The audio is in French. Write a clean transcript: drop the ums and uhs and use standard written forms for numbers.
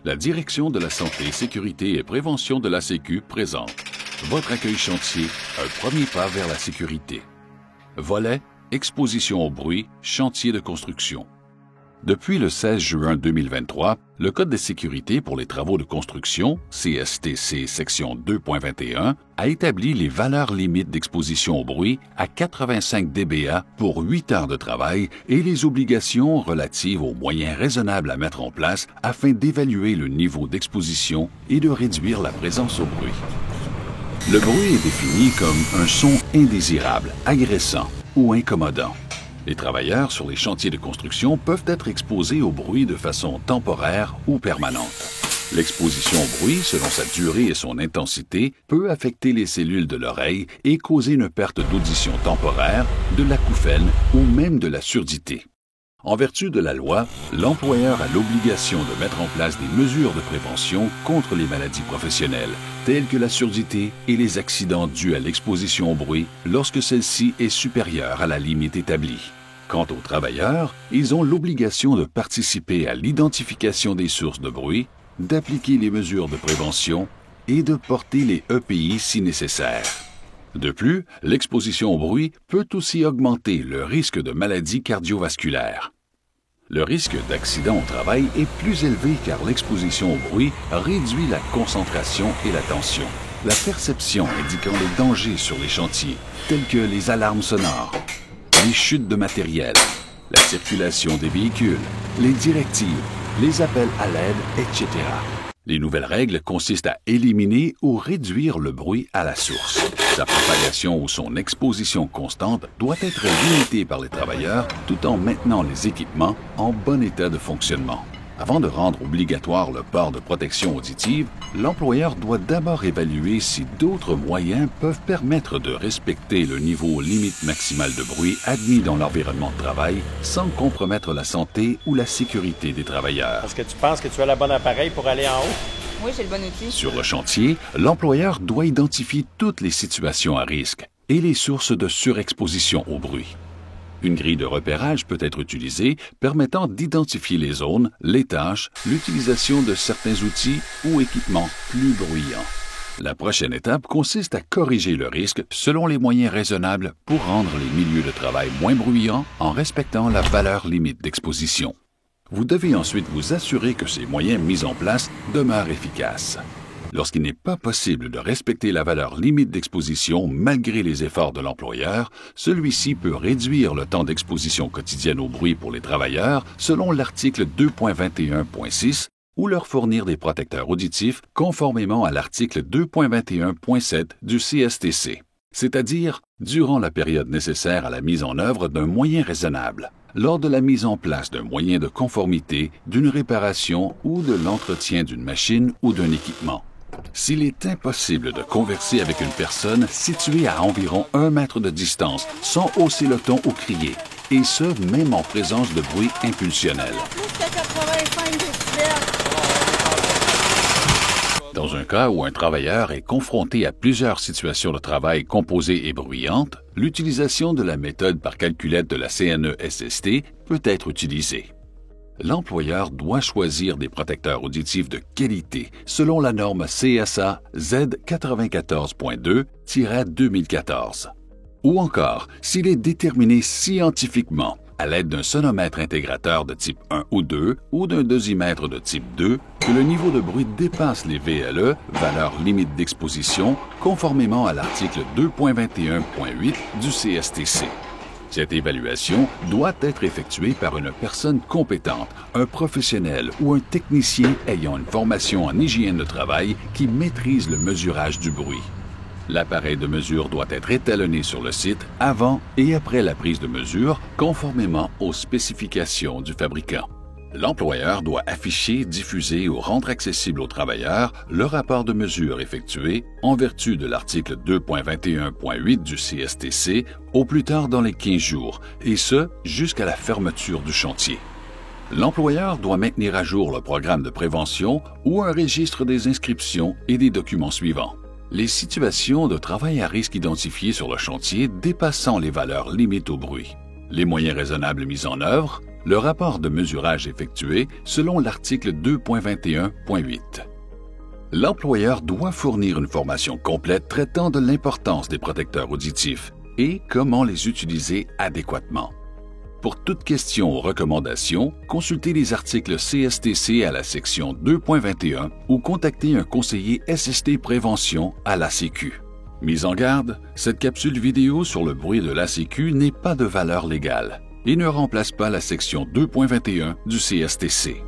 La Direction de la Santé, Sécurité et Prévention de la Sécu présente votre accueil chantier, un premier pas vers la sécurité. Volet Exposition au bruit, chantier de construction. Depuis le 16 juin 2023, le Code de sécurité pour les travaux de construction, CSTC section 2.21, a établi les valeurs limites d'exposition au bruit à 85 dBA pour 8 heures de travail et les obligations relatives aux moyens raisonnables à mettre en place afin d'évaluer le niveau d'exposition et de réduire la présence au bruit. Le bruit est défini comme un son indésirable, agressant ou incommodant. Les travailleurs sur les chantiers de construction peuvent être exposés au bruit de façon temporaire ou permanente. L'exposition au bruit, selon sa durée et son intensité, peut affecter les cellules de l'oreille et causer une perte d'audition temporaire, de l'acouphène ou même de la surdité. En vertu de la loi, l'employeur a l'obligation de mettre en place des mesures de prévention contre les maladies professionnelles, telles que la surdité et les accidents dus à l'exposition au bruit lorsque celle-ci est supérieure à la limite établie. Quant aux travailleurs, ils ont l'obligation de participer à l'identification des sources de bruit, d'appliquer les mesures de prévention et de porter les EPI si nécessaire. De plus, l'exposition au bruit peut aussi augmenter le risque de maladies cardiovasculaires. Le risque d'accident au travail est plus élevé car l'exposition au bruit réduit la concentration et la tension. La perception indiquant les dangers sur les chantiers, tels que les alarmes sonores, les chutes de matériel, la circulation des véhicules, les directives, les appels à l'aide, etc. Les nouvelles règles consistent à éliminer ou réduire le bruit à la source. Sa propagation ou son exposition constante doit être limitée par les travailleurs tout en maintenant les équipements en bon état de fonctionnement. Avant de rendre obligatoire le port de protection auditive, l'employeur doit d'abord évaluer si d'autres moyens peuvent permettre de respecter le niveau limite maximal de bruit admis dans l'environnement de travail sans compromettre la santé ou la sécurité des travailleurs. Est-ce que tu penses que tu as le bon appareil pour aller en haut? Oui, j'ai le bon outil. Sur le chantier, l'employeur doit identifier toutes les situations à risque et les sources de surexposition au bruit. Une grille de repérage peut être utilisée permettant d'identifier les zones, les tâches, l'utilisation de certains outils ou équipements plus bruyants. La prochaine étape consiste à corriger le risque selon les moyens raisonnables pour rendre les milieux de travail moins bruyants en respectant la valeur limite d'exposition. Vous devez ensuite vous assurer que ces moyens mis en place demeurent efficaces. Lorsqu'il n'est pas possible de respecter la valeur limite d'exposition malgré les efforts de l'employeur, celui-ci peut réduire le temps d'exposition quotidienne au bruit pour les travailleurs selon l'article 2.21.6 ou leur fournir des protecteurs auditifs conformément à l'article 2.21.7 du CSTC, c'est-à-dire durant la période nécessaire à la mise en œuvre d'un moyen raisonnable, lors de la mise en place d'un moyen de conformité, d'une réparation ou de l'entretien d'une machine ou d'un équipement. S'il est impossible de converser avec une personne située à environ 1 mètre de distance sans hausser le ton ou crier, et ce, même en présence de bruit impulsionnel. Dans un cas où un travailleur est confronté à plusieurs situations de travail composées et bruyantes, l'utilisation de la méthode par calculette de la CNESST peut être utilisée. L'employeur doit choisir des protecteurs auditifs de qualité selon la norme CSA Z94.2-2014. Ou encore, s'il est déterminé scientifiquement à l'aide d'un sonomètre intégrateur de type 1 ou 2 ou d'un dosimètre de type 2 que le niveau de bruit dépasse les VLE, valeur limite d'exposition, conformément à l'article 2.21.8 du CSTC. Cette évaluation doit être effectuée par une personne compétente, un professionnel ou un technicien ayant une formation en hygiène de travail qui maîtrise le mesurage du bruit. L'appareil de mesure doit être étalonné sur le site avant et après la prise de mesure, conformément aux spécifications du fabricant. L'employeur doit afficher, diffuser ou rendre accessible aux travailleurs le rapport de mesure effectué en vertu de l'article 2.21.8 du CSTC au plus tard dans les 15 jours, et ce, jusqu'à la fermeture du chantier. L'employeur doit maintenir à jour le programme de prévention ou un registre des inscriptions et des documents suivants. Les situations de travail à risque identifiées sur le chantier dépassant les valeurs limites au bruit. Les moyens raisonnables mis en œuvre, le rapport de mesurage effectué selon l'article 2.21.8. L'employeur doit fournir une formation complète traitant de l'importance des protecteurs auditifs et comment les utiliser adéquatement. Pour toute question ou recommandation, consultez les articles CSTC à la section 2.21 ou contactez un conseiller SST Prévention à l'ACQ. Mise en garde, cette capsule vidéo sur le bruit de l'ACQ n'est pas de valeur légale et ne remplace pas la section 2.21 du CSTC.